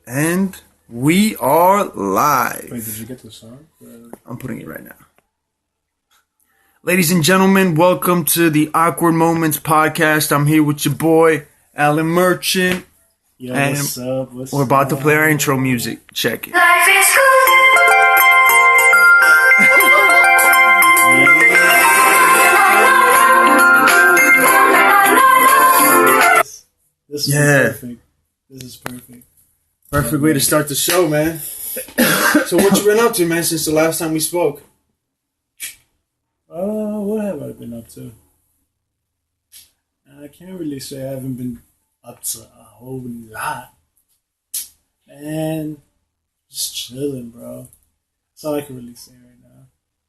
And we are live. Wait, did you get the song? I'm putting it right now. Ladies and gentlemen, welcome to the Awkward Moments podcast. I'm here with your boy, Alan Merchant. Yo, and what's up? we're about to play our intro music. Check it. Life is good. This Yeah. is perfect. This is perfect. Perfect way to start the show, man. So what you been up to, man, since the last time we spoke? What have I been up to? I can't really say I haven't been up to a whole lot. Man, just chilling, bro. That's all I can really say right now.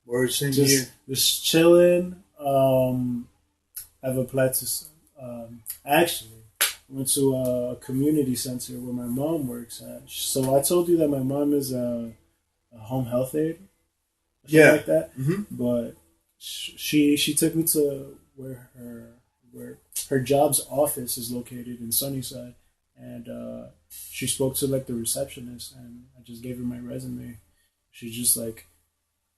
Word, same here. Just chilling. I've applied to. Actually, went to a community center where my mom works at. So I told you that my mom is a home health aide, Yeah. like that. Mhm. But she took me to where her job's office is located in Sunnyside, and she spoke to like the receptionist, and I just gave her my resume. She just like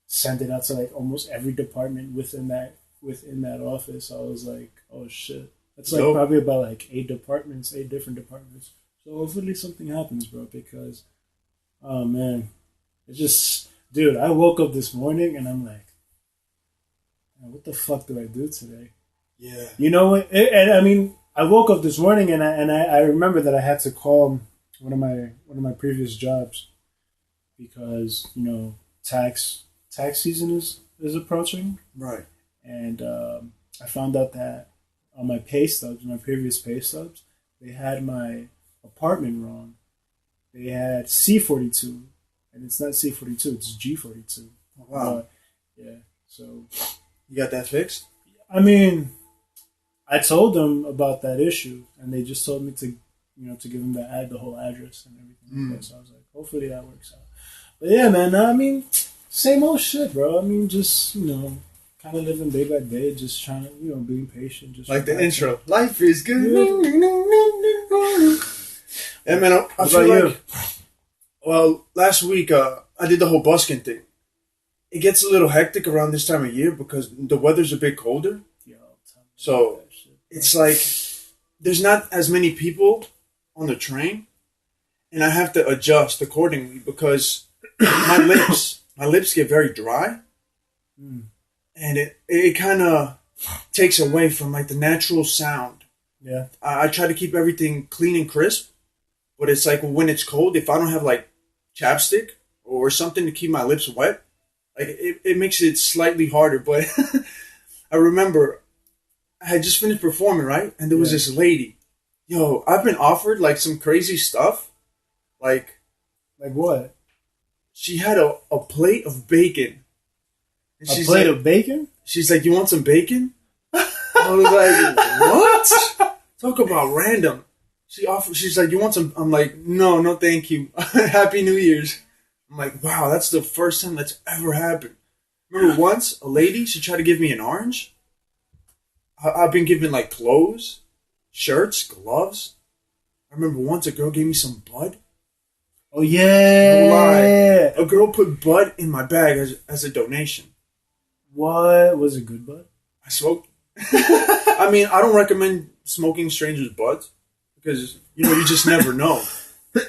sent it out to like almost every department within that office. I was like, oh shit. That's like Dope. probably about like 8 different departments. So hopefully something happens, bro, because oh man. It just dude, I woke up this morning and I'm like, man, what the fuck do I do today? Yeah. You know what? And I mean, I woke up this morning and I remember that I had to call one of my previous jobs because, you know, tax season is approaching. Right. And I found out that on my pay stubs, my previous pay stubs, they had my apartment wrong. They had C42, and it's not C42, it's G42. Oh, wow. Yeah, so... You got that fixed? I mean, I told them about that issue, and they just told me to give them the whole address and everything like that. So I was like, hopefully that works out. But yeah, man, I mean, same old shit, bro. I mean, just, kind of living day by day, just trying to, being patient. Just Like the relaxing. intro. Life is good. Yeah, man, I feel about like... Well, last week, I did the whole busking thing. It gets a little hectic around this time of year because the weather's a bit colder. Yo, tell me So, about that shit, bro. It's like there's not as many people on the train, and I have to adjust accordingly because my lips get very dry, and it kind of takes away from like the natural sound. Yeah. I try to keep everything clean and crisp, but it's like when it's cold, if I don't have like chapstick or something to keep my lips wet, like it makes it slightly harder. But I remember I had just finished performing, right? And there was this lady. Yo, I've been offered like some crazy stuff. Like what? she had a plate of bacon. And A plate of bacon? She's like, you want some bacon? I was like, what? Talk about random. She's like, you want some? I'm like, no, thank you. Happy New Year's. I'm like, wow, that's the first time that's ever happened. Remember once, a lady, she tried to give me an orange. I've been given like clothes, shirts, gloves. I remember once a girl gave me some bud. Oh, yeah. No lie. A girl put bud in my bag as a donation. What? Was it good, bud? I smoked. I mean, I don't recommend smoking strangers' buds because you just never know. But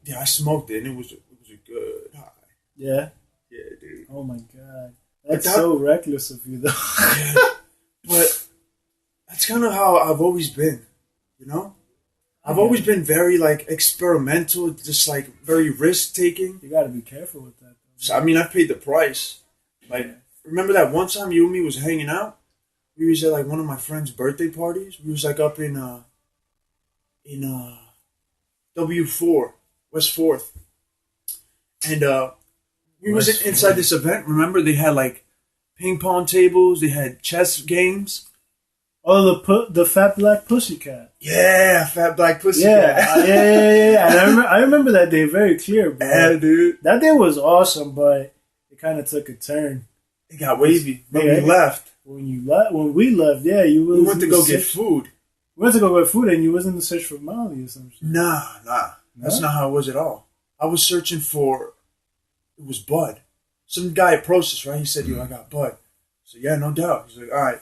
yeah, I smoked it and it was a good high. Yeah. Yeah, dude. Oh my god, that's so reckless of you, though. Yeah. But that's kind of how I've always been. I've always been very like experimental, just like very risk taking. You got to be careful with that, though. So I mean, I paid the price. Like, remember that one time you and me was hanging out? We was at like one of my friend's birthday parties. We was like up in W4, West 4th. And we was West inside 4th. this event. Remember, they had like ping pong tables. They had chess games. Oh, the fat black pussycat. Yeah, fat black pussy. Yeah. And I remember that day very clear, bro. Yeah, dude. That day was awesome, but it kind of took a turn. It got wavy. But Yeah. we left. When we left, yeah, We went to go get food. We went to go get food and you was in the search for Molly or something. Nah. That's not how it was at all. I was searching for, it was Bud. Some guy approached us, right? He said, yo, I got Bud. So yeah, no doubt. He's like, all right.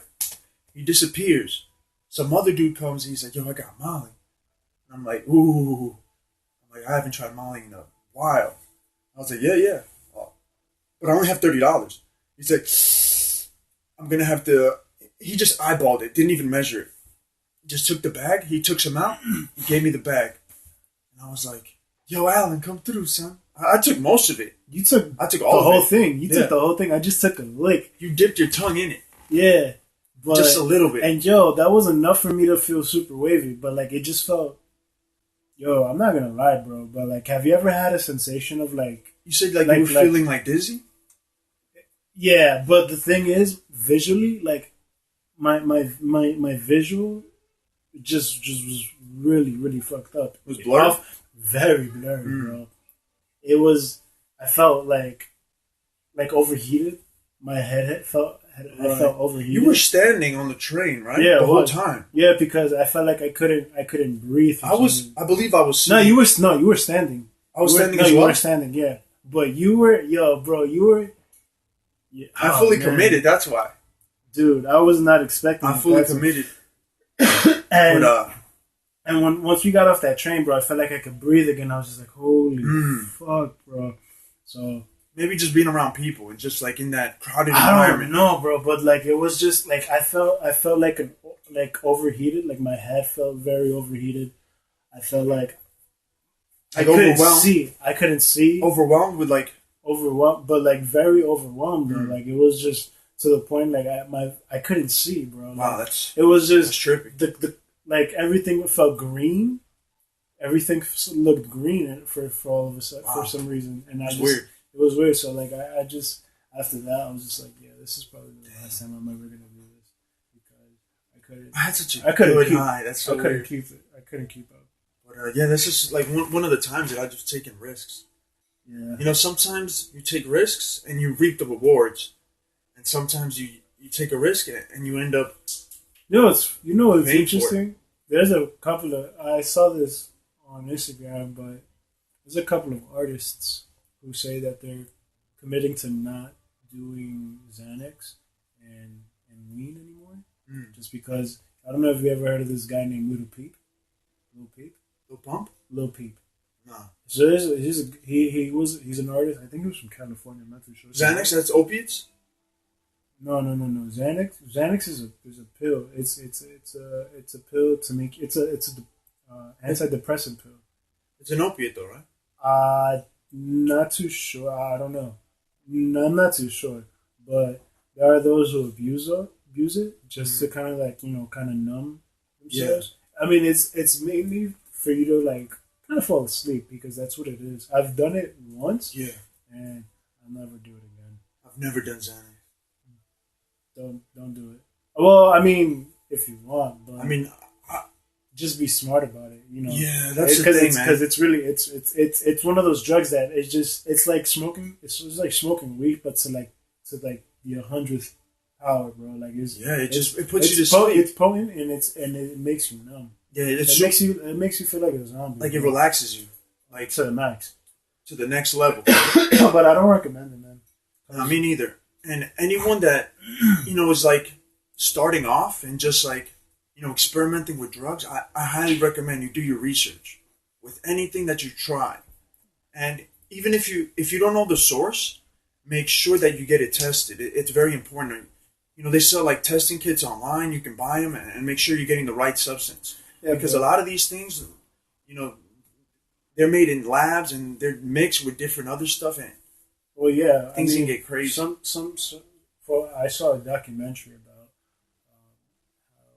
He disappears. Some other dude comes and he's like, yo, I got Molly. And I'm like, ooh. I'm like, I haven't tried Molly in a while. I was like, yeah. Oh. But I only have $30. He's like, I'm going to have to, he just eyeballed it, didn't even measure it. Just took the bag. He took some out. He gave me the bag. And I was like, yo, Alan, come through, son. I took most of it. I took all the of whole it. thing. You took the whole thing. I just took a lick. You dipped your tongue in it. Yeah. But, just a little bit. And yo, that was enough for me to feel super wavy. But like, it just felt, yo, I'm not gonna lie, bro. But like, have you ever had a sensation of like, you said like you were feeling like dizzy? Yeah, but the thing is, visually, like my visual just was really fucked up. It was blurry? Very blurry, bro. It was. I felt like overheated. My head felt overheated. You were standing on the train, right? Yeah, the whole time. Yeah, because I felt like I couldn't breathe. I believe I was. No, you were standing. I was standing as well. You were standing. Yeah, but you were, bro. You were. Yeah, I fully committed. That's why, dude. I was not expecting. I fully committed. And once we got off that train, bro, I felt like I could breathe again. I was just like, holy fuck, bro. So maybe just being around people and just like in that crowded environment. I don't know, bro, but like it was just like I felt like overheated. Like my head felt very overheated. I felt like I couldn't see. Overwhelmed with like overwhelmed, but like very overwhelmed, bro. Like it was just to the point like I couldn't see, bro. Like, wow, it was just trippy. The like everything felt green. Everything looked green for all of a sudden for some reason, and weird. It was weird. So like I just after that I was just like, yeah, this is probably the last time I'm ever gonna do this because I couldn't. I had such a good high. That's so I couldn't weird. keep it. I couldn't keep up. But yeah, this is like one of the times that I've just taken risks. Yeah. You know, sometimes you take risks and you reap the rewards, and sometimes you take a risk and you end up. What's interesting? There's a couple of I saw this on Instagram, but there's a couple of artists who say that they're committing to not doing Xanax and weed anymore, just because I don't know if you ever heard of this guy named Lil Peep. Lil Pump? Lil Peep. No. So he's an artist. I think he was from California. I'm not too sure. Xanax, that's opiates? No. Xanax is a pill. It's a pill to make it's a antidepressant pill. It's an opiate though, right? Not too sure. I don't know. No, I'm not too sure. But there are those who abuse it just to kind of like kind of numb themselves. Yeah. I mean, it's mainly for you to like kind of fall asleep because that's what it is. I've done it once. Yeah. And I'll never do it again. I've never done Xanax. Don't do it. Well, I mean, if you want, but I mean, just be smart about it. Yeah, that's the thing, man. Because it's really it's one of those drugs that it's like smoking. It's like smoking weed, but to the 100th power, bro. Like it puts you to sleep. It's potent and it makes you numb. Yeah, it makes you feel like a zombie. Like it relaxes you, like to the max, to the next level. But I don't recommend it, man. No, me neither. And anyone that is like starting off and just like experimenting with drugs, I highly recommend you do your research with anything that you try. And even if you don't know the source, make sure that you get it tested. It's very important. They sell like testing kits online. You can buy them and make sure you're getting the right substance. Yeah, because a lot of these things, they're made in labs and they're mixed with different other stuff. And things can get crazy. I saw a documentary about how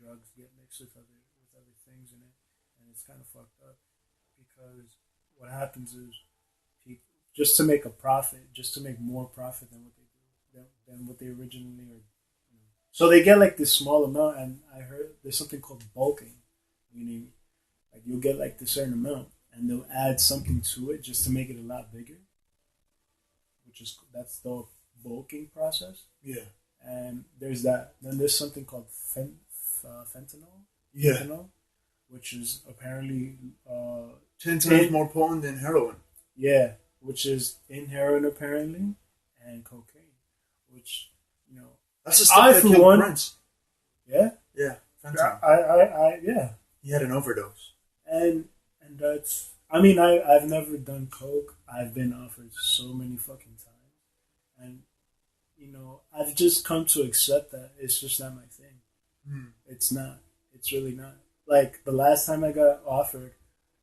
drugs get mixed with other things in it, and it's kind of fucked up because what happens is people just to make a profit, just to make more profit than what they originally are. So they get like this small amount, and I heard there's something called bulking, meaning like you'll get like this certain amount, and they'll add something to it just to make it a lot bigger. That's the bulking process. Yeah. And there's that. Then there's something called fentanyl. Yeah. fentanyl, which is apparently 10 times more potent than heroin. yeah, which is in heroin apparently, and cocaine, which you know, That's the stuff I that for killed one, Prince. yeah, Yeah, fentanyl. yeah, He had an overdose. and that's. I mean, I've never done coke. I've been offered so many fucking times, and I've just come to accept that it's just not my thing. Mm. It's not. It's really not. Like the last time I got offered,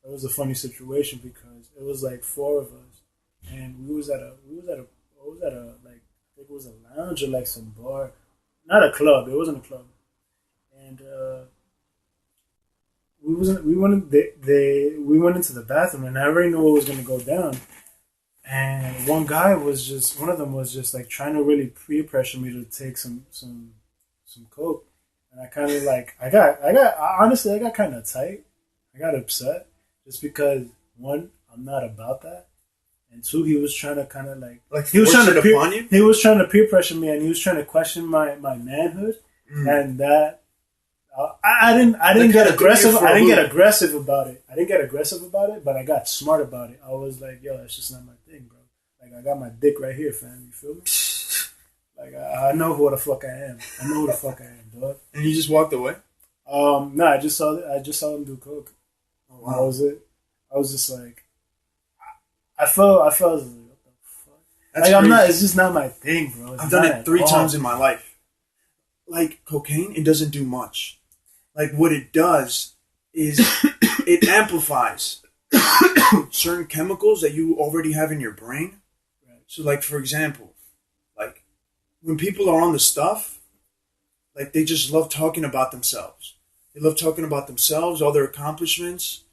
it was a funny situation because it was like four of us, and we was at a like I think it was a lounge or like some bar, not a club. It wasn't a club, and we went into the bathroom, and I already knew what was gonna go down. And one of them was just like trying to really peer pressure me to take some coke, and I kind of like honestly I got kind of tight. I got upset just because one, I'm not about that, and two, he was trying to kind of like he was trying to upon you. he was trying to peer pressure me, and he was trying to question my manhood, and that. I didn't get aggressive. I didn't get aggressive about it. But I got smart about it. I was like, "Yo, that's just not my thing, bro. Like, I got my dick right here, fam. You feel me? Like, I know who the fuck I am. I know who the fuck I am, dog." And you just walked away? No, I just saw him do coke. Oh, wow. That was it. I was just like, I felt like, what the fuck? That's like, I'm crazy. not. It's just not my thing, bro. I've done it 3 times in my life. Like cocaine, it doesn't do much. Like what it does is it amplifies certain chemicals that you already have in your brain. Right. So like for example, like when people are on the stuff, like they just love talking about themselves. They love talking about themselves, all their accomplishments,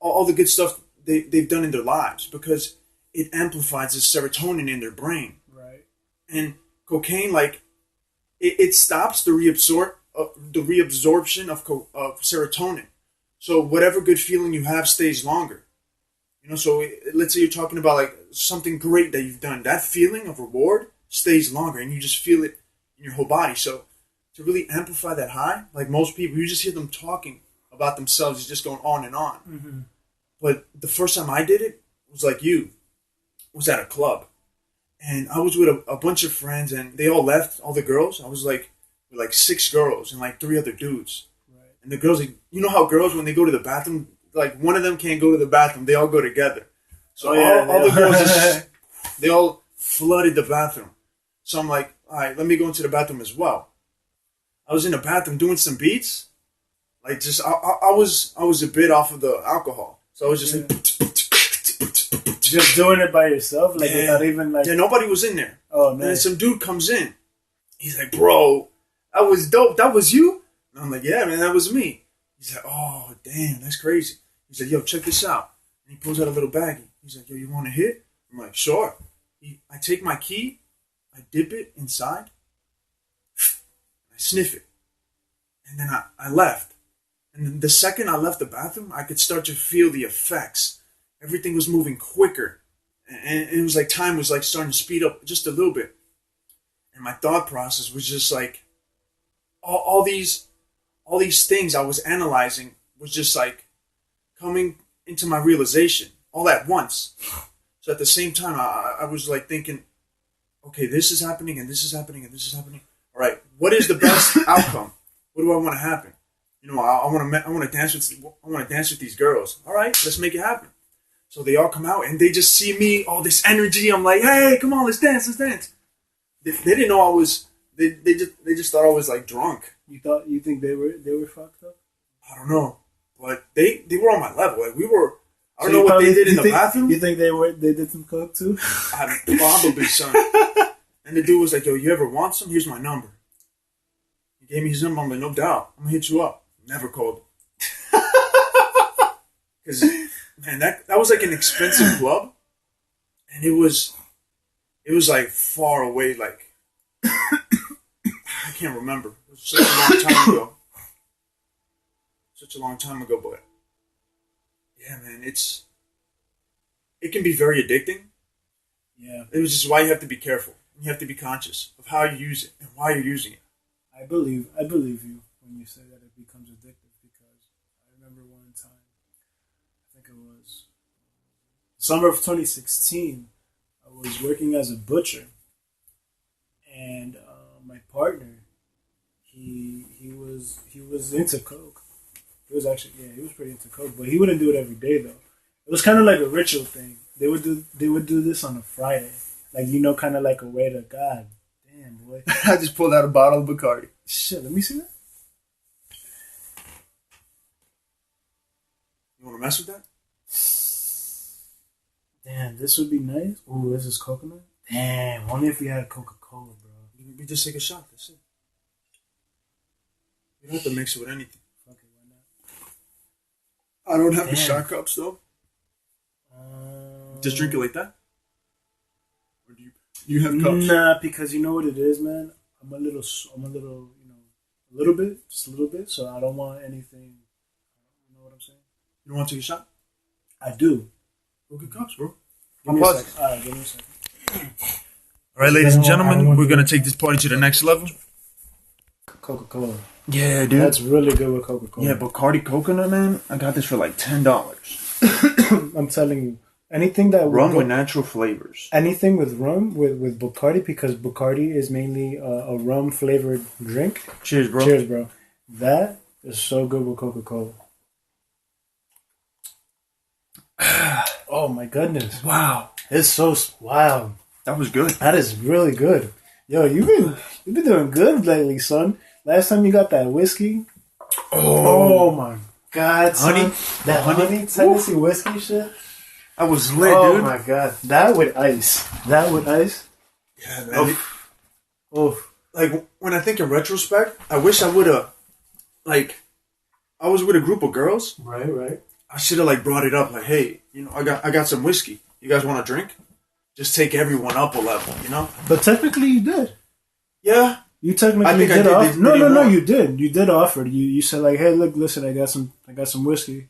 all the good stuff they've done in their lives because it amplifies the serotonin in their brain. Right. And cocaine, like, it stops the reabsorption of serotonin. So whatever good feeling you have stays longer. So let's say you're talking about like something great that you've done. That feeling of reward stays longer, and you just feel it in your whole body. So to really amplify that high, like most people, you just hear them talking about themselves. It's just going on and on. Mm-hmm. But the first time I did it was like was at a club. And I was with a bunch of friends, and they all left, all the girls. I was like with like 6 girls and like 3 other dudes. Right. And the girls, like, you know how girls, when they go to the bathroom, like one of them can't go to the bathroom. They all go together. So all the girls, they all flooded the bathroom. So I'm like, all right, let me go into the bathroom as well. I was in the bathroom doing some beats. Like just, I was a bit off of the alcohol. So I was just like... Just doing it by yourself, like without even like. Yeah, nobody was in there. Oh, nice. And then some dude comes in. He's like, "Bro, that was dope. That was you?" And I'm like, "Yeah, man, that was me." He's like, "Oh, damn, that's crazy." He's like, "Yo, check this out." And he pulls out a little baggie. He's like, "Yo, you want a hit?" I'm like, "Sure." I take my key, I dip it inside, I sniff it, and then I left. And then the second I left the bathroom, I could start to feel the effects. Everything was moving quicker. And it was like time was like starting to speed up just a little bit. And my thought process was just like all these things I was analyzing was just like coming into my realization all at once. So at the same time, I was like thinking, okay, this is happening and this is happening and this is happening. All right, what is the best outcome? What do I want to happen? I want to dance with these girls. All right, let's make it happen. So they all come out and they just see me, all this energy. I'm like, hey, come on, let's dance. They didn't know I was. They just thought I was like drunk. You think they were fucked up? I don't know, but they were on my level. Like we were. I don't know what they did in the bathroom. You think they did some coke too? Probably, son. And the dude was like, "Yo, you ever want some? Here's my number." He gave me his number. I'm like, "No doubt, I'm gonna hit you up." Never called. Because man, that was like an expensive club, and it was like far away. Like I can't remember. It was such a long time ago. But yeah, man, it can be very addicting. Yeah, it was just why you have to be careful. You have to be conscious of how you use it and why you're using it. I believe you when you say that it becomes addictive. Because I remember one time, I think it was summer of 2016. I was working as a butcher, and my partner, he was into coke. He was actually, yeah, he was pretty into coke, but he wouldn't do it every day though. It was kind of like a ritual thing. They would do this on a Friday, like kind of like a way to God damn boy. I just pulled out a bottle of Bacardi. Shit, let me see that. You want to mess with that? Damn, this would be nice. Ooh, this is coconut. Damn, only if we had Coca Cola, bro. We just take a shot. That's it. You don't have to mix it with anything. Fuck it, why not? I don't have the Damn. shot cups though. Just drink it like that. Or do you have cups? Nah, because you know what it is, man. I'm a little, a little bit, just a little bit. So I don't want anything. You know what I'm saying? You don't want to take a shot? I do. Go get cups, bro. Give me a second. All right, give me a second. All right, ladies and I don't gentlemen, want we're to- gonna take this party to the next level. Coca-Cola. Yeah, dude. That's really good with Coca-Cola. Yeah, Bacardi coconut, man. I got this for like $10. I'm telling you, anything that Rum with natural flavors. anything with rum with Bacardi, because Bacardi is mainly a rum flavored drink. Cheers, bro. Cheers, bro. That is so good with Coca-Cola. Oh my goodness! Wow, It's so wow. that was good. That is really good. Yo, you've been doing good lately, son. Last time you got that whiskey. Oh my god, son. Honey? That honey Tennessee whiskey shit. I was lit, Oh dude. my god, that with ice. That with ice. Yeah, man. Oof. Like when I think in retrospect, I wish I would have. Like, I was with a group of girls. Right. I should have like brought it up. Like, hey, I got some whiskey. You guys want to drink? Just take everyone up a level, But technically, you did. Yeah. You technically I think I did did. offer. They No, didn't want. you did. You did offer. You said like, hey, look, listen, I got some whiskey.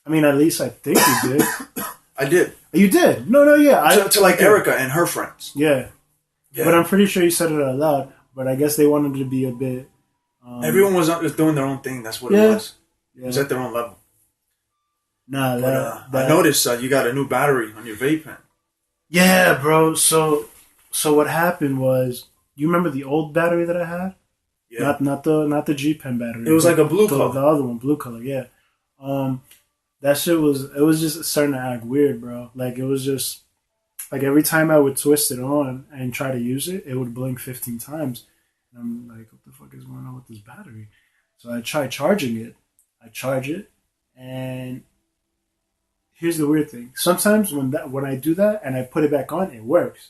I mean, at least I think you did. I did. You did. No, yeah. To like Erica and her friends. Yeah. Yeah. But I'm pretty sure you said it out loud. But I guess they wanted to be a bit. Everyone was doing their own thing. That's what Yeah. it was. Yeah. It was at their own level. Nah, But, that I noticed you got a new battery on your vape pen. Yeah, bro. So what happened was, you remember the old battery that I had? Yeah. Not the G Pen battery. It was like a blue the, color. The other one, blue color. Yeah. That shit was just starting to act weird, bro. Like it was just like every time I would twist it on and try to use it, it would blink 15 times. And I'm like, what the fuck is going on with this battery? So I try charging it. I charge it, and here's the weird thing. Sometimes when I do that and I put it back on, it works.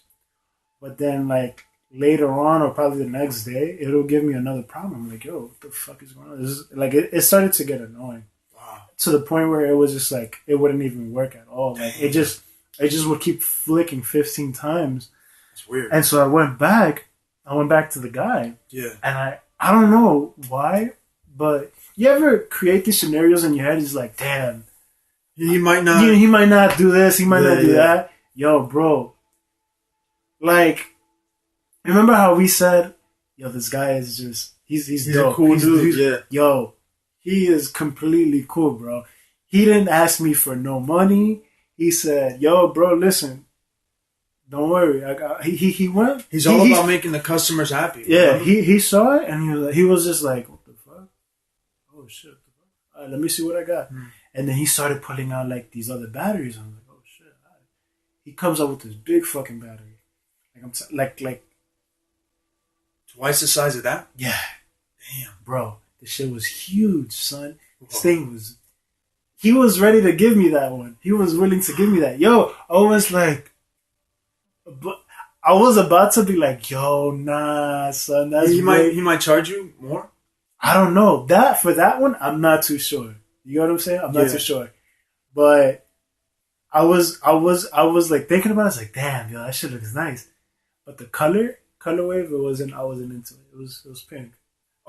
But then like later on, or probably the next day, it'll give me another problem. I'm like, yo, what the fuck is going on? This is, like it started to get annoying. Wow. To the point where it was just like it wouldn't even work at all. Like it just would keep flicking 15 times. That's weird. And so I went back to the guy. Yeah. And I don't know why, but you ever create these scenarios in your head? It's like, damn, He might not. he might not do this, he might not do Yeah. that. Yo, bro, like, remember how we said, yo, this guy is just he's dope. a cool dude. Yeah. Yo, he is completely cool, bro. He didn't ask me for no money. He said, yo, bro, listen, don't worry. He went. He's all about making the customers happy. Yeah, remember? he saw it and he was just like, what the fuck? Oh shit! What the fuck? All right, let me see what I got. And then he started pulling out like these other batteries. I'm like, oh shit! All right. He comes out with this big fucking battery, like Twice the size of that. yeah, Damn. bro. The shit was huge, son. This thing was. He was ready to give me that one. He was willing to give me that. Yo, I was like, but I was about to be like, yo, nah, son. That's He might charge you more. I don't know. For that one, I'm not too sure. You know what I'm saying? I'm not Yeah. too sure. But I was like thinking about it. I was like, damn, yo, that shit looks nice. But the color wave, I wasn't into it. It was pink.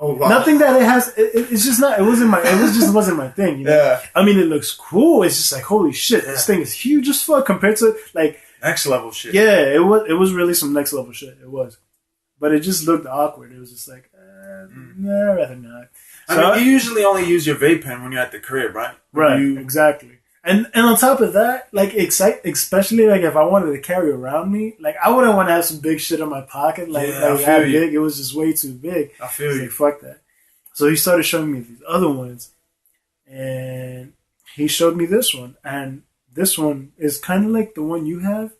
Oh wow. Nothing that it has. It's just not. It wasn't my thing. You know? Yeah. I mean, it looks cool. It's just like, holy shit, this thing is huge as fuck compared to like. Next level shit. Yeah, it was really some next level shit. It was, but it just looked awkward. It was just like, nah, rather not. I mean, you usually only use your vape pen when you're at the crib, right? Right, exactly. And on top of that, like especially like if I wanted to carry around me, like I wouldn't want to have some big shit in my pocket. Like, that big, it was just way too big. I feel you. Like, fuck that. So he started showing me these other ones, and he showed me this one, and this one is kind of like the one you have.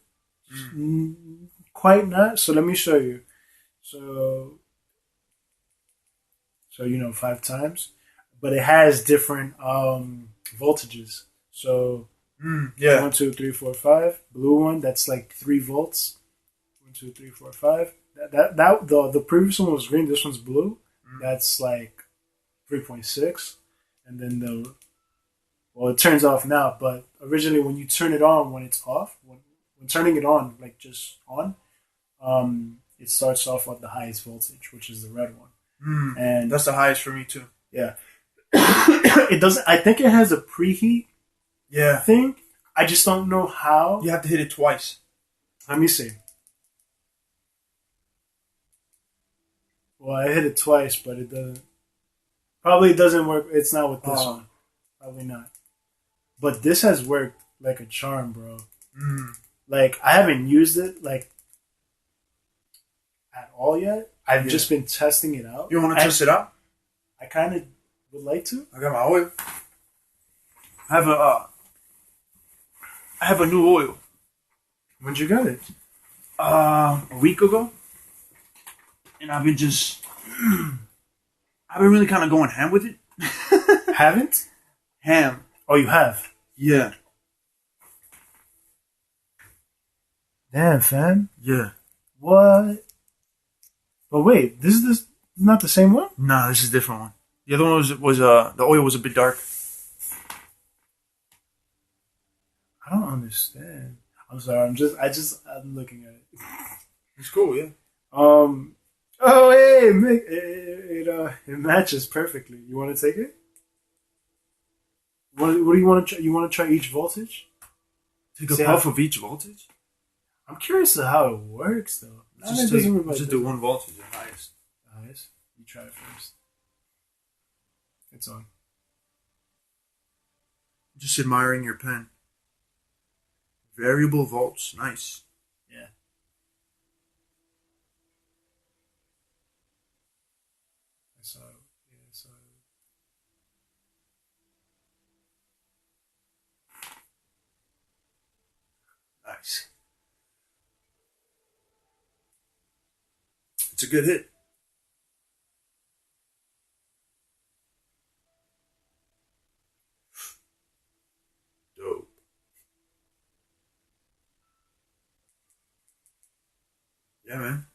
Quite not. So let me show you. So 5 times, but it has different voltages. So 1, 2, 3, 4, 5. Blue one, that's like 3 volts. 1, 2, 3, 4, 5. The previous one was green. This one's blue. That's like 3.6, and then it turns off now. But originally, when you turn it on, when it's off, when turning it on, like just on, it starts off at the highest voltage, which is the red one. And that's the highest for me too. Yeah. It doesn't. I think it has a preheat. Thing. I just don't know how. You have to hit it twice. Let me see. Well, I hit it twice, but it doesn't. Probably doesn't work. It's not with this one. Probably not. But this has worked like a charm, bro. Like, I haven't used it like at all yet. I've just been testing it out. You want to test it out? I kind of would like to. I got my oil. I have a new oil. When'd you get it? A week ago. And I've been really kind of going ham with it. Haven't? Ham. Oh, you have? Yeah. Damn, fam. Yeah. What? But wait, this is not the same one? No, this is a different one. The other one was the oil was a bit dark. I don't understand. I'm sorry. I'm looking at it. It's cool, yeah. Oh, hey, it matches perfectly. You want to take it? What do you want to try? You want to try each voltage? Take a puff of each voltage? I'm curious to how it works, though. Just do one voltage, the highest. The highest? You try it first. It's on. Just admiring your pen. Variable volts. Nice. Yeah. I saw it. Yeah, I saw it. Nice. It's a good hit. Dope. Yeah, man.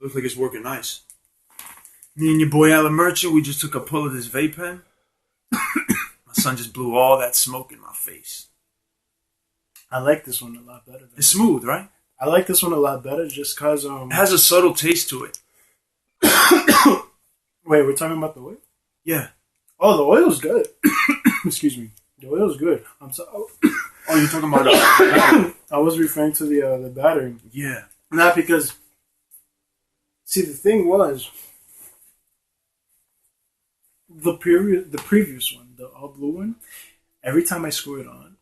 Looks like it's working nice. Me and your boy Alan Merchant, we just took a pull of this vape pen. My son just blew all that smoke in my face. I like this one a lot better. It's smooth, right? I like this one a lot better just because... it has a subtle taste to it. Wait, we're talking about the oil? Yeah. Oh, the oil's good. Excuse me. The oil's good. I'm sorry. Oh, you're talking about... I was referring to the battery. Yeah. Not because... See, the thing was... The previous one, the all blue one, every time I screw it on,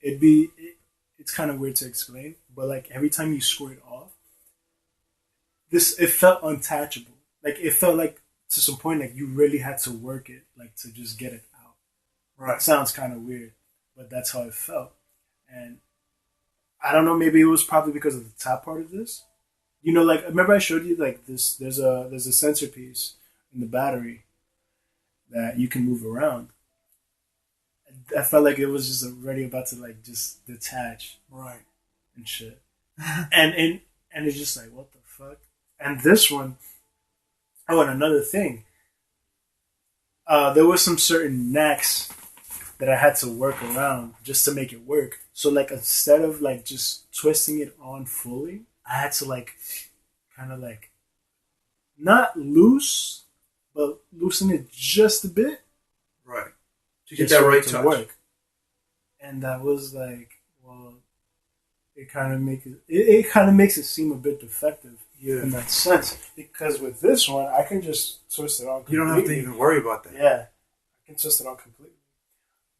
it's kind of weird to explain, but like every time you screw it off, it felt untouchable. Like it felt like to some point like you really had to work it, like to just get it out. Right. It sounds kind of weird, but that's how it felt. And I don't know, maybe it was probably because of the top part of this. You know, like remember I showed you like this. There's a sensor piece in the battery that you can move around. I felt like it was just already about to like just detach, right, and shit, and it's just like what the fuck. And this one, oh, and another thing, there was some certain knacks that I had to work around just to make it work. So like instead of like just twisting it on fully, I had to like kind of like not loose, but loosen it just a bit. Right. To get that right touch. Work. And that was like, well, it kind of makes it seem a bit defective. in that sense. Because with this one, I can just twist it on completely. You don't have to even worry about that. Yeah, I can twist it on completely.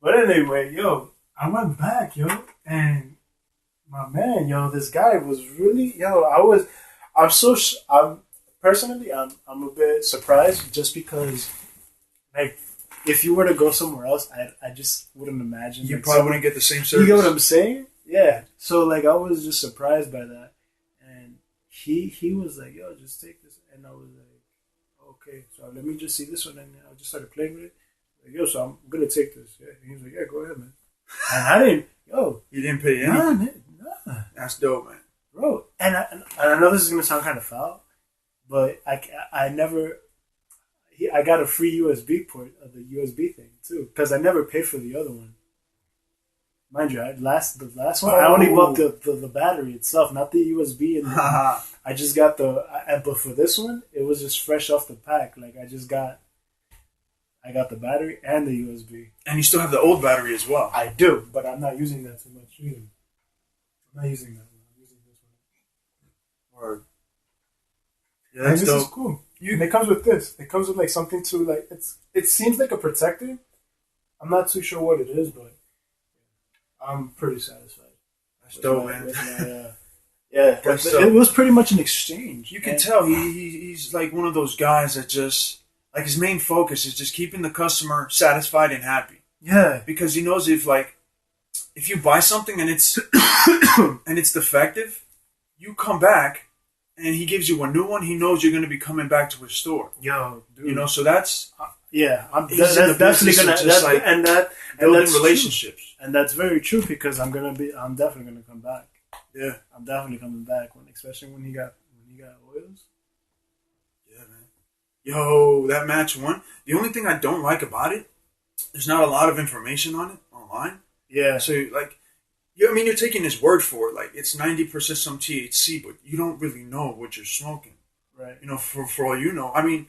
But anyway, yo, I went back, yo, and my man, yo, this guy was really, yo, I'm personally, I'm a bit surprised just because, like, if you were to go somewhere else, I just wouldn't imagine. You like, probably wouldn't get the same service. You get what I'm saying? Yeah. So like I was just surprised by that, and he was like, "Yo, just take this," and I was like, "Okay." So let me just see this one, and I just started playing with it. Like, yo, so I'm gonna take this. Yeah. And he was like, "Yeah, go ahead, man." And I didn't. Yo, you didn't pay any. Nah. That's dope, man. Bro, and I know this is gonna sound kind of foul, but I never. I got a free USB port of the USB thing too, because I never paid for the other one. Mind you, the last one, I only bought the battery itself, not the USB. And I just got but for this one, it was just fresh off the pack. Like I got the battery and the USB. And you still have the old battery as well. I do, but I'm not using that too much either. I'm not using that one. I'm using this one. Word. Yeah, that's this dope. is cool. And it comes with this. It comes with like something to like. It seems like a protector. I'm not too sure what it is, but I'm pretty satisfied. That's dope, man. Yeah, it was pretty much an exchange. You can tell he's like one of those guys that just like his main focus is just keeping the customer satisfied and happy. Yeah, because he knows if you buy something and it's and it's defective, you come back and he gives you a new one. He knows you're going to be coming back to his store. Yo, dude. You know, so that's that's definitely gonna building relationships. True. And that's very true because I'm definitely gonna come back. Yeah, I'm definitely coming back especially when he got oils. Yeah, man. Yo, that match won. The only thing I don't like about it, there's not a lot of information on it online. Yeah. So you're taking his word for it. Like it's 90% some THC, but you don't really know what you're smoking. Right. You know, for all you know. I mean,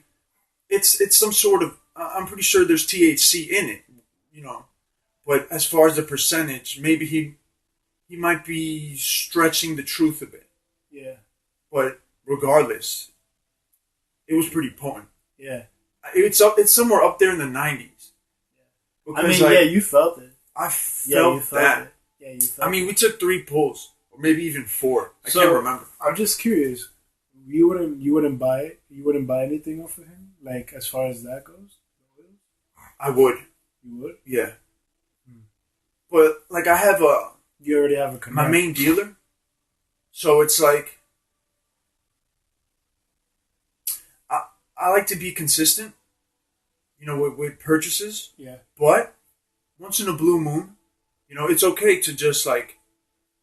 it's some sort of. I'm pretty sure there's THC in it. You know, but as far as the percentage, maybe he might be stretching the truth a bit. Yeah. But regardless, it was pretty potent. Yeah. It's somewhere up there in the 90s. Yeah. I mean, you felt it. I felt that. It. Yeah, you felt we took 3 pulls, or maybe even 4. I can't remember. I'm just curious. You wouldn't buy it? You wouldn't buy anything off of him? Like, as far as that goes? I would. You would? Yeah. But, like, I have you already have a connect. My main dealer. So it's like, I like to be consistent, you know, with purchases. Yeah. But once in a blue moon, you know, it's okay to just like,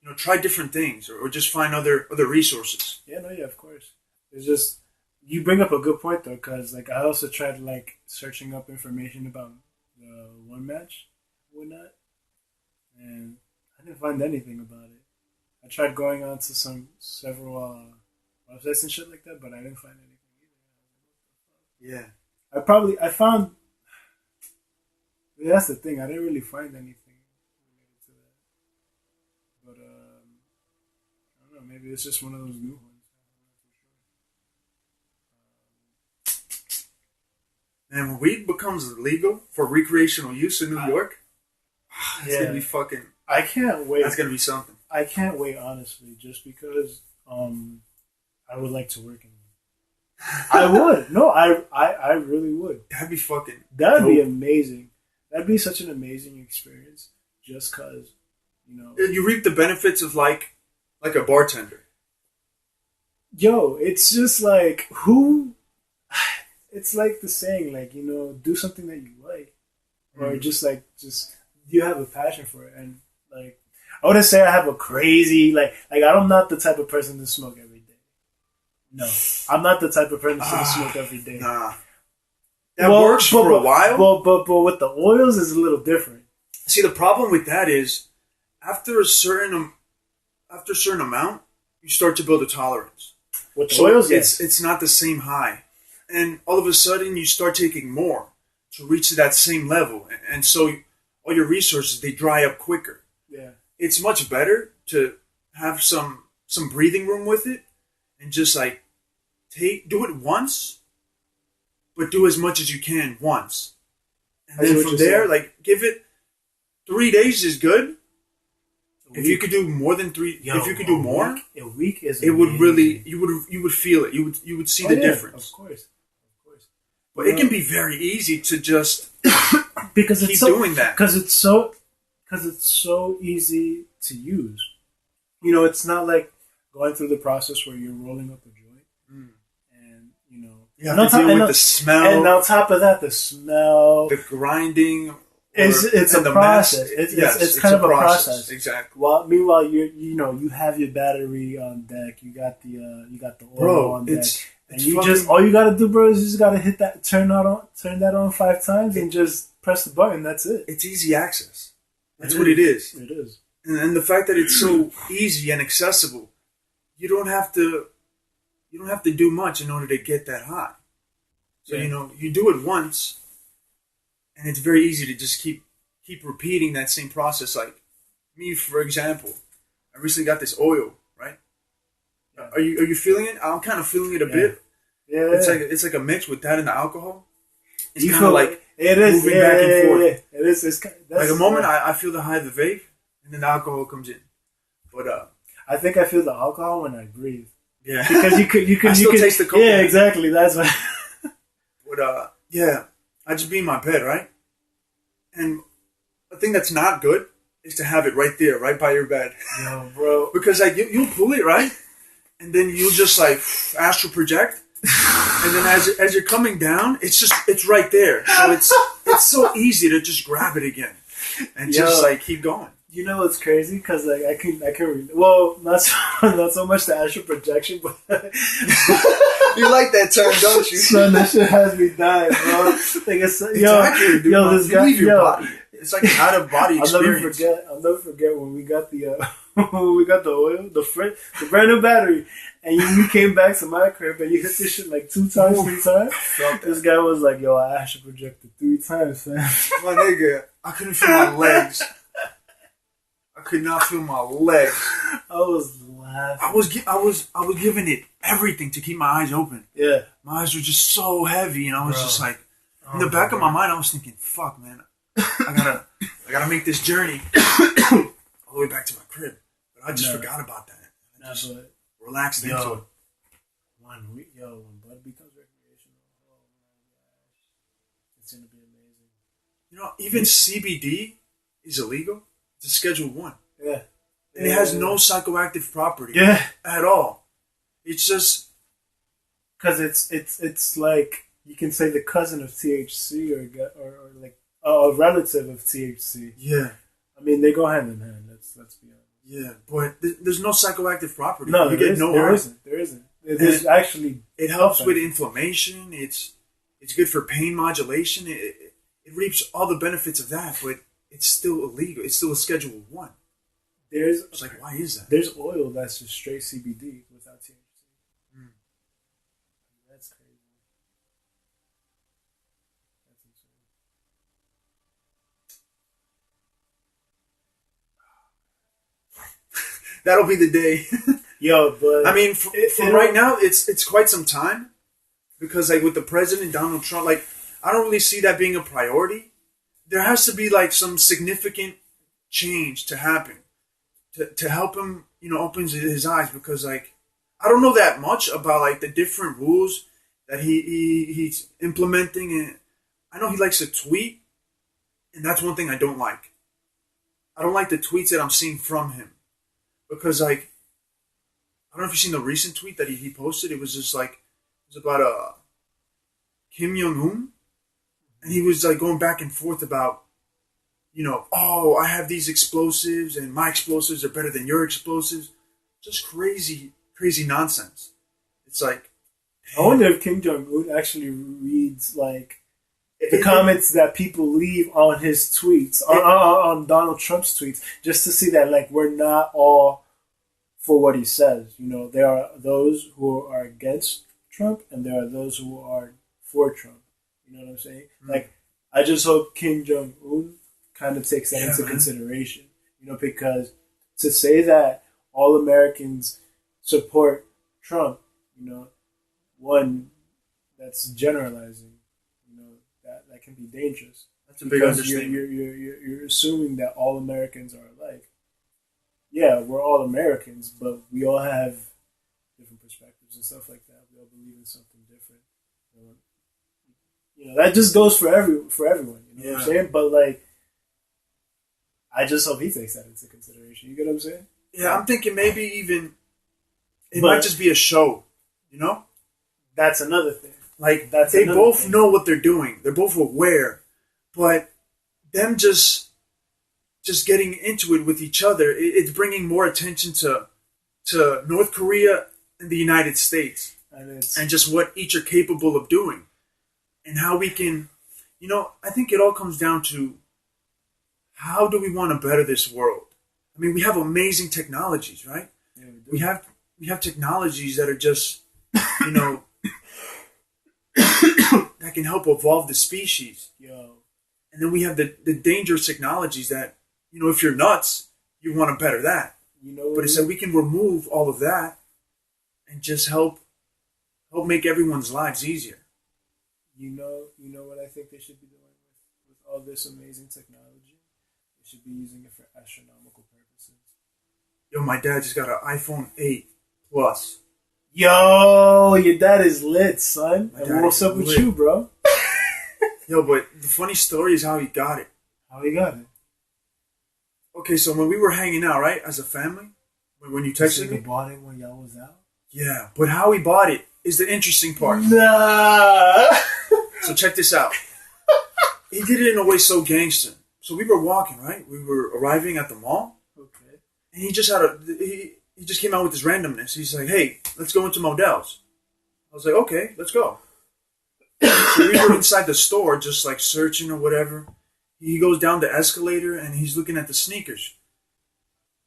you know, try different things or just find other resources. Yeah, of course. It's just, you bring up a good point though, because like I also tried like searching up information about the one match, whatnot, and I didn't find anything about it. I tried going on to several websites and shit like that, but I didn't find anything either. Yeah. I found. That's the thing. I didn't really find anything related to that. But I don't know. Maybe it's just one of those new ones. And when weed becomes legal for recreational use in New York, it's gonna be fucking. I can't wait. That's gonna be something. I can't wait, honestly, just because I would like to work in it. I would. No, I really would. That'd be fucking. That'd be amazing. That'd be such an amazing experience. Just cause, you know, you reap the benefits of like a bartender. Yo, it's just like who. It's like the saying, like, you know, do something that you like, or just you have a passion for it, and like I wouldn't say I have a crazy like I'm not the type of person to smoke every day. No, I'm not the type of person to smoke every day. Nah, that works for a while. But with the oils is a little different. See, the problem with that is after a certain amount, you start to build a tolerance. With the oils, it's not the same high, and all of a sudden you start taking more to reach that same level, and so all your resources they dry up quicker. Yeah, it's much better to have some breathing room with it, and just like do it once, but do as much as you can once. And I see then what from you're there, saying. like, give it 3 days is good. A If you week. could do more than 3, Yo, if you could do more, a week is it would amazing. really, you would feel it. You would see the difference. Of course. But it can be very easy to just because keep it's so, doing that. because it's so easy to use. You know, it's not like going through the process where you're rolling up a joint, and you know, You have to deal with the smell, and on top of that, the smell, the grinding. it's and a the process. mess. It's kind of a process. Exactly. Well, meanwhile, you have your battery on deck. You got the oil Bro, on deck. it's And you fucking- just all you gotta do, bro, is you just gotta hit that turn that on 5 times and just press the button. That's it. It's easy access. That's what it is. It is. And the fact that it's so easy and accessible, you don't have to do much in order to get that high. So Yeah. you do it once, and it's very easy to just keep repeating that same process. Like me, for example, I recently got this oil, right? Yeah. Are you feeling it? I'm kind of feeling it a bit. Yeah, It's like a mix with that and the alcohol. It's you kind of feel like it is moving back and forth. Yeah. It is. It's like a moment I feel the high of the vape, and then the alcohol comes in. But I think I feel the alcohol when I breathe yeah, because you could I still taste the coconut. Yeah, exactly. That's why. But yeah, I just be in my bed, right? And the thing that's not good is to have it right there, right by your bed, Yo, bro. because like you'll pull it right, and then you just like astral project, and then as you're coming down, it's right there. So it's so easy to just grab it again and just like keep going. You know what's crazy? Because like I can well, not so much the astral projection, but You like that term, don't you? son, that shit has me dying, bro. Like Exactly, dude. yo, this You guy, leave your yo, body. It's like an out of body experience. I'll never forget when we got the when we got the oil, the brand new battery, and you came back to my crib and you hit this shit like 2 times, 3 times. This guy was like, "Yo, I actually projected 3 times, fam." My nigga, I couldn't feel my legs. I could not feel my legs. I was laughing. I was giving it everything to keep my eyes open. Yeah, My eyes were just so heavy, and I was Bro. just like, in the back of my mind, I was thinking, "Fuck, man, I gotta make this journey all the way back to my crib." But I just forgot about that. I that's just what. relaxed into it. Yo, when bud becomes recreational, oh my gosh, it's gonna be amazing. You know, even CBD is illegal. It's a Schedule 1. Yeah, And it has no psychoactive property yeah, at all. It's just because it's like you can say the cousin of THC or like a relative of THC. yeah. I mean, they go hand in hand. Let's be honest. Yeah, but there's no psychoactive property. No, you there get no there harm. isn't. There isn't. There's actually It helps with inflammation. It's good for pain modulation. It reaps all the benefits of that, but it's still illegal. It's still a Schedule 1. It's like, why is that? there's oil that's just straight CBD without THC. That's crazy. That's insane. That'll be the day. Yo, but I mean, for right now, it's quite some time because, like, with the president Donald Trump, like, I don't really see that being a priority. There has to be like some significant change to happen to help him, open his eyes, because like I don't know that much about like the different rules that he's implementing, and I know he likes to tweet, and that's one thing I don't like. I don't like the tweets that I'm seeing from him because like I don't know if you've seen the recent tweet that he posted. It was just like it was about Kim Jong Un, and he was like going back and forth about, oh, I have these explosives and my explosives are better than your explosives. Just crazy nonsense. It's like, I wonder if Kim Jong Un actually reads like the comments that people leave on his tweets, on Donald Trump's tweets, just to see that like we're not all for what he says. There are those who are against Trump, and there are those who are for Trump. You know what I'm saying? Mm-hmm. Like, I just hope Kim Jong Un kind of takes that Yeah, into man. consideration. Because to say that all Americans support Trump, one, that's generalizing. You know, that can be dangerous. That's a big Because understatement. you're assuming that all Americans are alike. Yeah, we're all Americans, but we all have different perspectives and stuff like that. We all believe in something different. You know, that just goes for everyone. You know what I'm saying? But like, I just hope he takes that into consideration. You get what I'm saying? Yeah, I'm thinking maybe even it But- might just be a show. You know, That's another thing. like That's they another both thing. know what they're doing. They're both aware, but them just getting into it with each other, it's bringing more attention to North Korea and the United States, and just what each are capable of doing, and how we can, you know, I think it all comes down to how do we want to better this world. I mean, we have amazing technologies, right? Yeah, we do. We have technologies that are just, you know, that can help evolve the species. Yo, And then we have the dangerous technologies that, you know, if you're nuts, you want to better that. you know. But it's that we can remove all of that and just help make everyone's lives easier. You know what I think they should be doing with all this amazing technology? They should be using it for astronomical purposes. Yo, my dad just got an iPhone 8 Plus. Yo, your dad is lit, son. My And dad what's is up with lit. you, bro? Yo, but the funny story is how he got it. How you got it? Okay, so when we were hanging out, right, as a family, when you texted You me, bought it when y'all was out? yeah, but how he bought it is the interesting part. Nah. So check this out. He did it in a way so gangster. So we were walking, right? We were arriving at the mall, Okay. and he just came out with this randomness. He's like, "Hey, let's go into Modell's." I was like, "Okay, let's go." So we were inside the store, just like searching or whatever. He goes down the escalator and he's looking at the sneakers.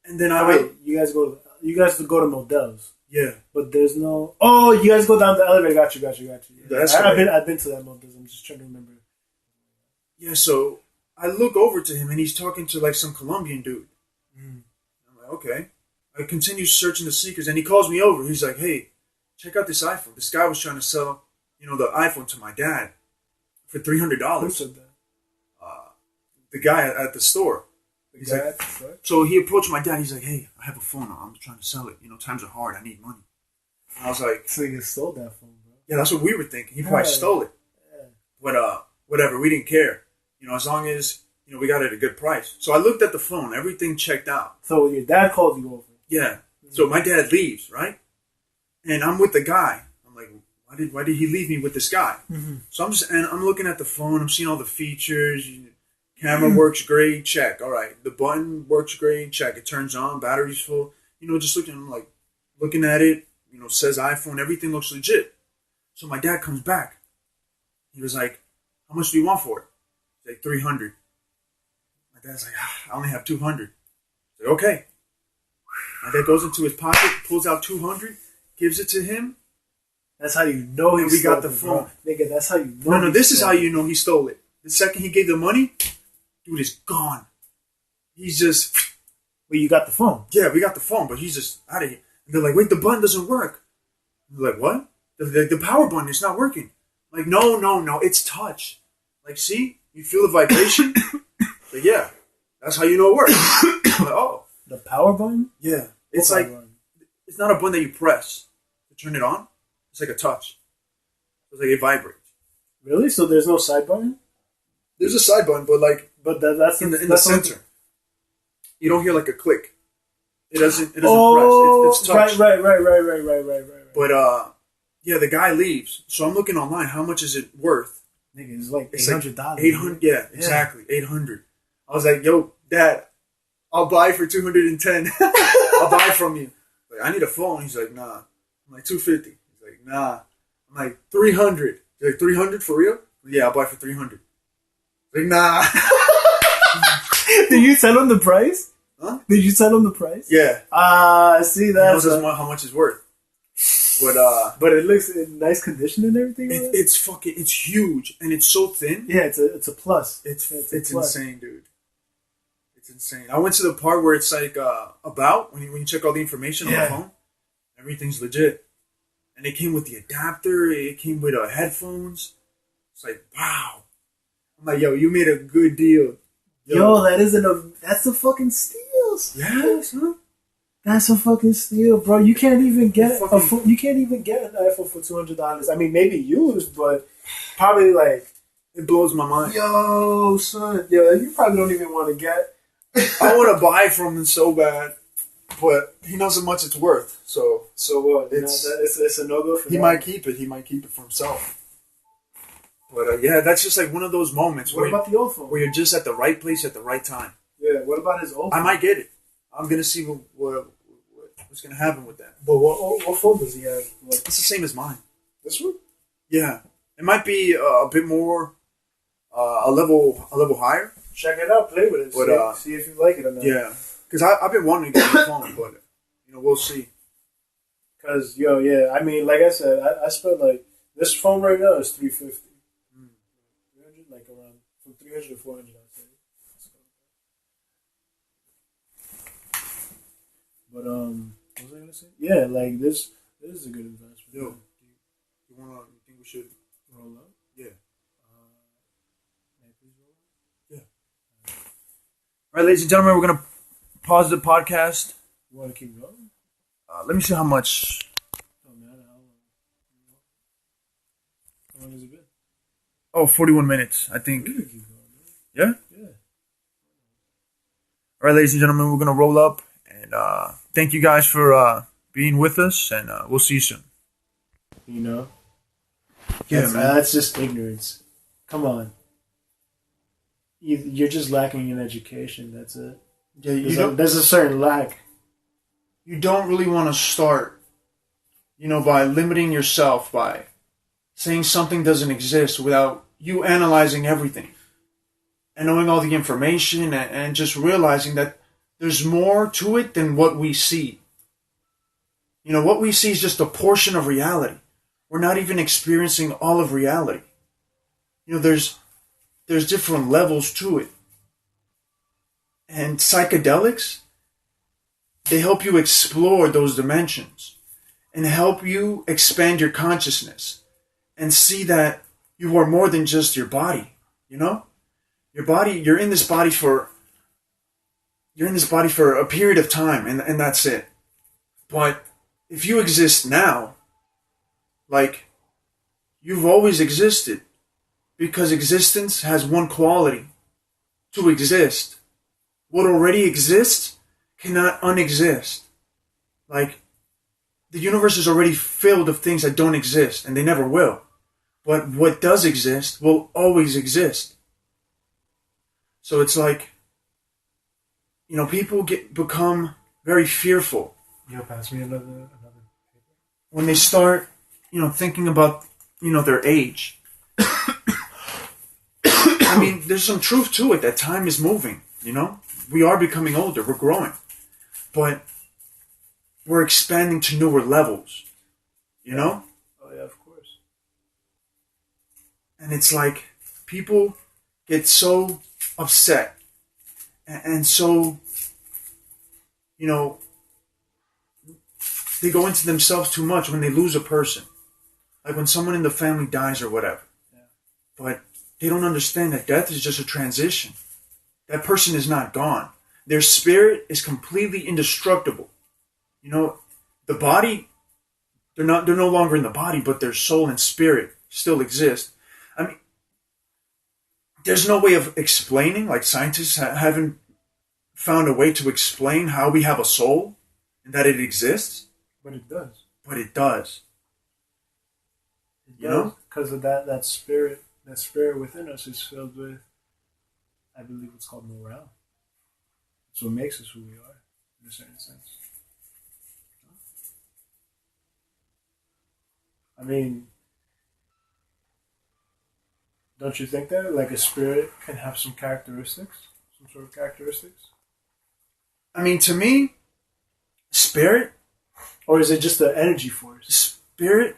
And then Wait, you guys go to Modell's, yeah, but there's no. Oh, you guys go down the elevator. Got you. The escalator. I've been to that Modell's. I'm just trying to remember. yeah. So I look over to him and he's talking to like some Colombian dude. I'm like, okay. I continue searching the sneakers and he calls me over. He's like, "Hey, check out this iPhone." This guy was trying to sell, you know, the iPhone to my dad for $300. Who said that? The guy at the store. He's Dad? like, What? so he approached my dad. He's like, "Hey, I have a phone. I'm trying to sell it. You know, times are hard. I need money." And I was like, So you stole that phone, bro. "Yeah, that's what we were thinking. He probably Yeah. stole it." Yeah. But whatever. We didn't care. You know, as long as you know we got it at a good price. So I looked at the phone. Everything checked out. So your dad called you over. Yeah. So my dad leaves, right? And I'm with the guy. I'm like, why did he leave me with this guy? So I'm looking at the phone. I'm seeing all the features. Camera works great. Check. All right. The button works great. Check. It turns on. Battery's full. You know, just looking at it. You know, says iPhone. Everything looks legit. So my dad comes back. He was like, "How much do you want for it?" He's like, $300. My dad's like, "I only have 200." I said, "Okay." My dad goes into his pocket, pulls out 200, gives it to him. That's how you know he And we stole got the it, bro. phone. Nigga, that's how you know. No, he this is stole how it. you know he stole it. The second he gave the money, dude is gone. He's just, Well, you got the phone. yeah, we got the phone, but he's just out of here. And they're like, "Wait, the button doesn't work." I'm like, "What? The power button is not working." I'm like, no, it's touch. Like, see? You feel the vibration? Like, yeah, that's how you know it works. I'm like, oh, The power button? yeah. It's What like, power button? it's not a button that you press to turn it on. It's like a touch. It's like it vibrates. Really? So there's no side button? There's a side button, but like But that's in the that's center, you don't hear like a click. It doesn't Oh, press. It's touch. right. But yeah, the guy leaves. So I'm looking online. How much is it worth? Nigga, it's like It's $800. like 800. Yeah, exactly. 800. I was like, "Yo, Dad, I'll buy for 210. I'll buy from you." Like, I need a phone. He's like, "Nah." I'm like, 250. He's like, "Nah." I'm like, 300. He's like, 300 for real? Yeah, I'll buy for 300. Like, nah. Did you tell him the price? Huh? Did you tell him the price? Yeah. See He that's knows how much it's worth. but it looks in nice condition and everything. right? It's huge and it's so thin. Yeah, it's a plus. It's a plus. insane, dude. It's insane. I went to the part where it's like about when you check all the information on Yeah. the phone, everything's legit. And it came with the adapter. It came with headphones. It's like, wow. I'm like, yo, you made a good deal. Yo, that's a fucking steal. Yes, huh? That's a fucking steal, bro. You can't even get you can't even get an iPhone for $200. I mean, maybe used, but probably like it blows my mind. Yo, son, yo, you probably don't even want to get. I want to buy from him so bad, but he knows how much it's worth. So what? It's a no go for him. He might keep it. He might keep it for himself. But yeah, that's just like one of those moments. What about the old phone? Where you're just at the right place at the right time. Yeah. What about his old phone? I might get it. I'm gonna see what's gonna happen with that. But what phone does he have? It's the same as mine. This one? Yeah. It might be a bit more, a level higher. Check it out, play with it, but, see if you like it or not. Yeah, because I've been wanting to get a phone, but we'll see. Because I mean, like I said, I spent like this phone right now is $350. 300, like around from 300 to 400, I'd say. But what was I gonna say? Yeah, like this is a good investment. Yo, you think we should roll up? Yeah. Please roll up? Yeah. All right, ladies and gentlemen, we're gonna pause the podcast. You want to keep going? Let me see how much. Don't matter how long has it been? Oh, 41 minutes, I think. Really keep going, yeah? Yeah. All right, ladies and gentlemen, we're gonna roll up, and thank you guys for being with us, and we'll see you soon. Yeah, man. That's just ignorance. Come on. You're just lacking in education. That's it. Yeah, there's a certain lack. You don't really want to start, by limiting yourself, by saying something doesn't exist without you analyzing everything and knowing all the information and just realizing that there's more to it than what we see. What we see is just a portion of reality. We're not even experiencing all of reality. There's different levels to it. And psychedelics, they help you explore those dimensions and help you expand your consciousness and see that you are more than just your body. Your body, you're in this body for a period of time, and that's it. But if you exist now, like you've always existed, because existence has one quality: to exist. What already exists cannot unexist. Like, the universe is already filled of things that don't exist, and they never will. But what does exist will always exist. So it's like, people become very fearful. Pass me another paper. When they start, thinking about, their age. I mean, there's some truth to it that time is moving, We are becoming older, we're growing. But we're expanding to newer levels, Oh, yeah, of course. And it's like, people get so upset and so, they go into themselves too much when they lose a person. Like when someone in the family dies or whatever. Yeah. But they don't understand that death is just a transition. That person is not gone. Their spirit is completely indestructible. The body, they're no longer in the body, but their soul and spirit still exist. I mean, there's no way of explaining, like scientists haven't found a way to explain how we have a soul and that it exists. But it does. But it does. It does, because of that spirit within us is filled with, I believe it's called morale. It's what makes us who we are, in a certain sense. I mean, don't you think that? Like a spirit can have some characteristics? Some sort of characteristics? I mean, to me, spirit... Or is it just the energy force? Spirit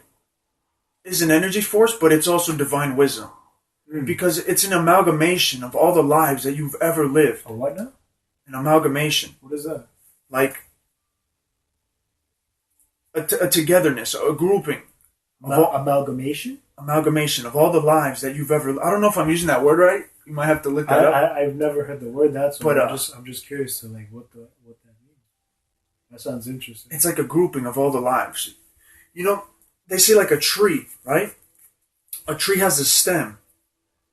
is an energy force, but it's also divine wisdom. Because it's an amalgamation of all the lives that you've ever lived. A what now? An amalgamation. What is that? Like a togetherness, a grouping Amalgamation? Amalgamation of all the lives that you've ever. I don't know if I'm using that word right. You might have to look that up. I've never heard the word that, so But, I'm just curious to like what that means. That sounds interesting. It's like a grouping of all the lives. You know, they say like a tree, right? A tree has a stem,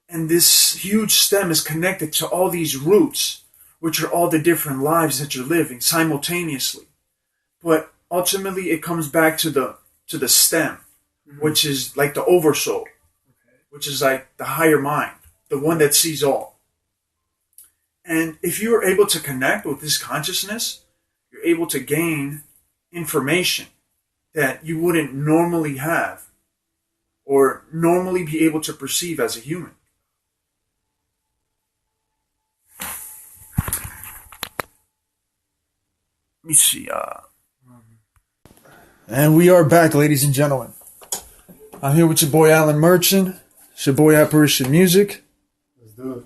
and this huge stem is connected to all these roots, which are all the different lives that you're living simultaneously. But ultimately, it comes back to the stem, which is like the oversoul, which is like the higher mind, the one that sees all. And if you are able to connect with this consciousness, you're able to gain information that you wouldn't normally have or normally be able to perceive as a human. Let me see. And we are back, ladies and gentlemen. I'm here with your boy Alan Merchant. It's your boy Apparition Music. Let's do it.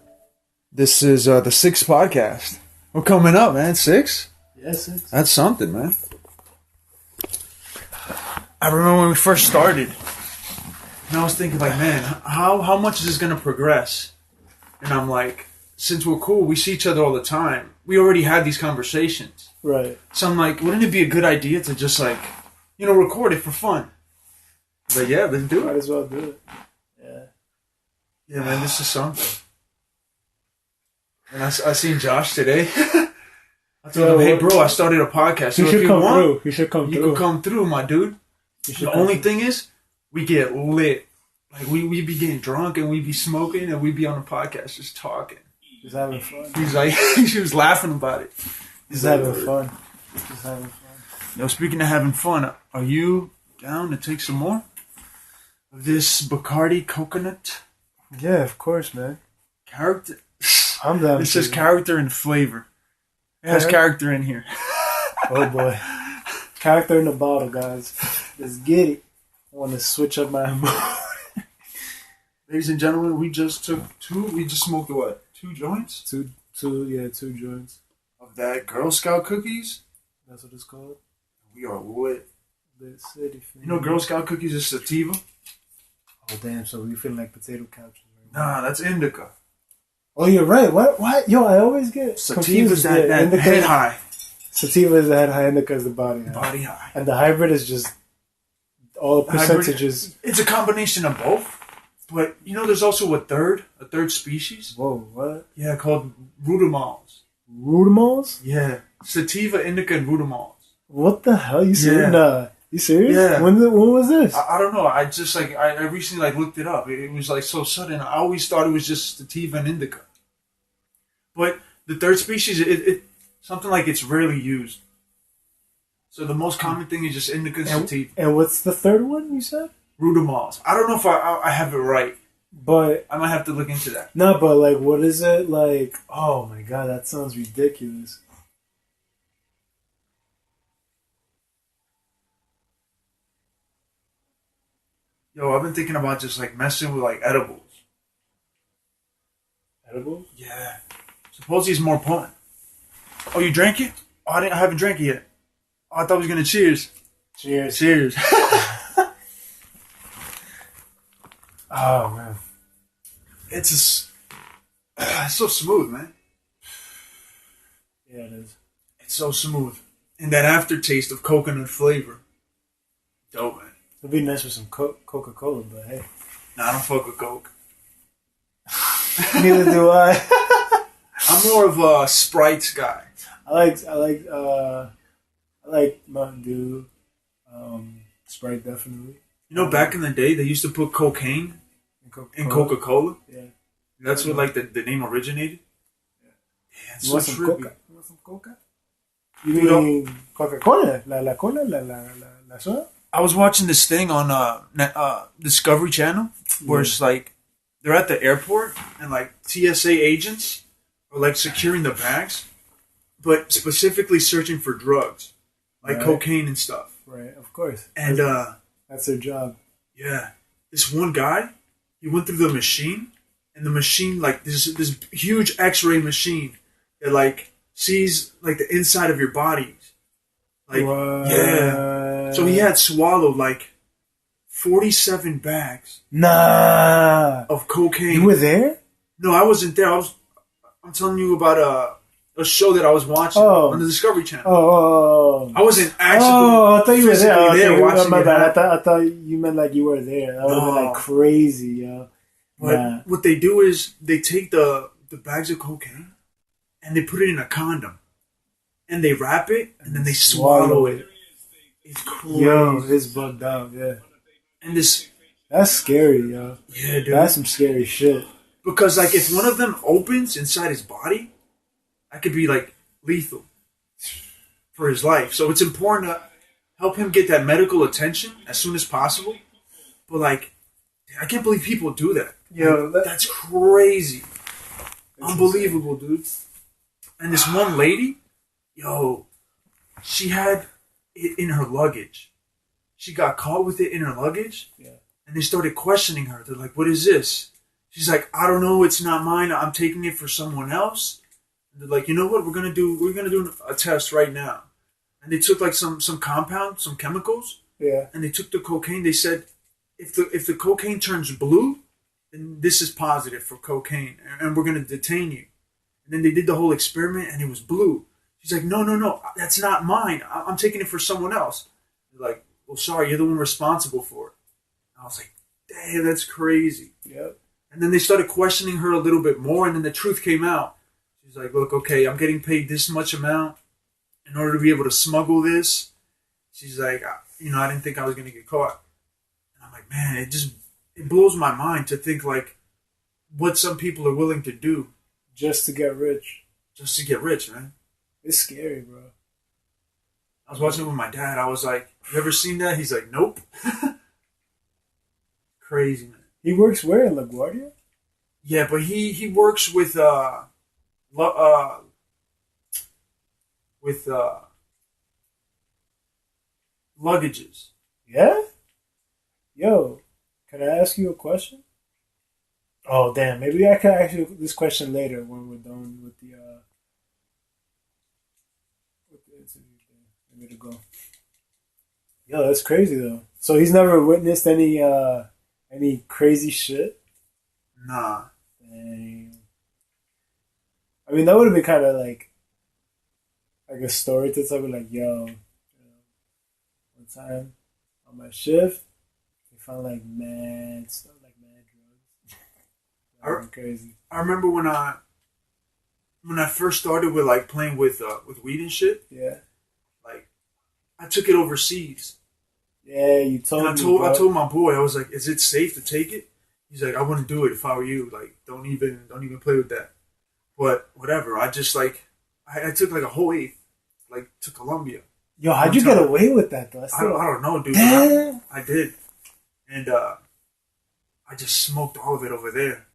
This is the 6th podcast. We're coming up, man. 6? Yeah, 6. That's something, man. I remember when we first started, and I was thinking, like, man, how much is this going to progress? And I'm like, since we're cool, we see each other all the time. We already had these conversations. Right. So I'm like, wouldn't it be a good idea to just, like, record it for fun? But yeah, let's do it. Might as well do it. Yeah. Yeah, man, this is something. And I seen Josh today. I told him, hey, bro, I started a podcast. So he should come through. He should come through. You can come through, my dude. The only thing is, we get lit. Like, we be getting drunk and we be smoking and we be on the podcast just talking. Just having fun. He's like, she was laughing about it. Just having fun. Just having fun. Yo, speaking of having fun, are you down to take some more of this Bacardi coconut? Yeah, of course, man. Character. I'm down. This says character and flavor. It has character in here. Oh boy. Character in the bottle, guys. Let's get it. I want to switch up my mood. Ladies and gentlemen, we just smoked what? 2 joints? Two joints. Of that Girl Scout cookies? That's what it's called. We are lit. Lit City. You know Girl Scout cookies is sativa? Oh damn, so we feel like potato couches right now. Nah, that's indica. Oh, you're right. What? Yo, I always get Sativa's confused. that head high. Sativa is the head high, indica is the body high. Body high. And the hybrid is just all percentages. Hybrid, it's a combination of both. But, there's also a third species. Whoa, what? Yeah, called rudimals. Rudimals? Yeah. Sativa, indica, and rudimals. What the hell? You serious? Yeah. Nah. You serious? Yeah. When was this? I don't know. I just, I recently, looked it up. It was, so sudden. I always thought it was just sativa and indica. But the third species, it something like it's rarely used. So the most common thing is just indica and sativa. And what's the third one you said? Rudimals. I don't know if I have it right. But I might have to look into that. No, but what is it like? Oh my god, that sounds ridiculous. Yo, I've been thinking about just messing with edibles. Edibles? Yeah. Supposedly it's more potent. Oh, you drank it? Oh, I haven't drank it yet. Oh, I thought we was gonna cheers. Cheers. Cheers. Oh man, it's so smooth, man. Yeah, it is. It's so smooth, and that aftertaste of coconut flavor. Dope, man. It'd be nice with some Coca-Cola, but hey. Nah, I don't fuck with Coke. Neither do I. I'm more of a Sprite guy. I like Mountain Dew, Sprite definitely. Back in the day, they used to put cocaine in Coca-Cola. Yeah. That's what the name originated. Yeah, it's you want so some trippy. Coca? You want some Coca? You mean Coca-Cola? La cola? La soda? I was watching this thing on Discovery Channel where it's they're at the airport and TSA agents are securing the bags, but specifically searching for drugs, right. Cocaine and stuff. Right, of course. And that's their job. Yeah, this one guy, he went through the machine, and the machine this huge X-ray machine that sees the inside of your body. What? Yeah. So he had swallowed 47 bags Nah. of cocaine. You were there? No, I wasn't there. I'm telling you about a show that I was watching on the Discovery Channel. Oh. I wasn't actually. I thought you were there. Okay, watching my it bad. happen. I thought you meant like you were there. That would have been like crazy, yo. But what they do is they take the bags of cocaine and they put it in a condom and they wrap it and then they swallow it. It's crazy. Yo, it's bugged out, yeah. And that's scary, yo. Yeah, dude. That's some scary shit. Because like if one of them opens inside his body, that could be like lethal for his life. So it's important to help him get that medical attention as soon as possible. But like, I can't believe people do that. Yo, that's crazy. Unbelievable, dude. And this one lady, yo, she had it in her luggage. She got caught with it in her luggage. Yeah. And they started questioning her. They're like, what is this? She's like, I don't know, it's not mine. I'm taking it for someone else. And they're like, you know what? We're gonna do a test right now. And they took like some compound, some chemicals. Yeah. And they took the cocaine. They said, if the cocaine turns blue, then this is positive for cocaine, and we're gonna detain you. And then they did the whole experiment, and it was blue. She's like, no, that's not mine. I'm taking it for someone else. They're like, well, sorry, you're the one responsible for it. And I was like, damn, that's crazy. Yep. And then they started questioning her a little bit more, and then the truth came out. She's like, look, okay, I'm getting paid this much amount in order to be able to smuggle this. She's like, I didn't think I was gonna get caught. And I'm like, man, it blows my mind to think like what some people are willing to do just to get rich. Just to get rich, man. It's scary, bro. I was watching it with my dad. I was like, you ever seen that? He's like, nope. Crazy, man. He works where? In LaGuardia? Yeah, but he works with luggages. Yeah? Yo, can I ask you a question? Oh, damn. Maybe I can ask you this question later when we're done with the interview thing. I'm going to go. Yo, that's crazy, though. So he's never witnessed any crazy shit? Nah. Dang. I mean, that would have been kind of like a story to tell me, like, yo, one time on my shift, they found like mad stuff, like mad drugs. Crazy. I remember when I first started with like playing with weed and shit. Yeah. Like, I took it overseas. Yeah, you told me. I told my boy, I was like, is it safe to take it? He's like, I wouldn't do it if I were you. Like, don't even play with that. But whatever. I just like I took like a whole eighth, like to Colombia. Yo, how'd you get away with that though? I don't know, dude. I did. And I just smoked all of it over there.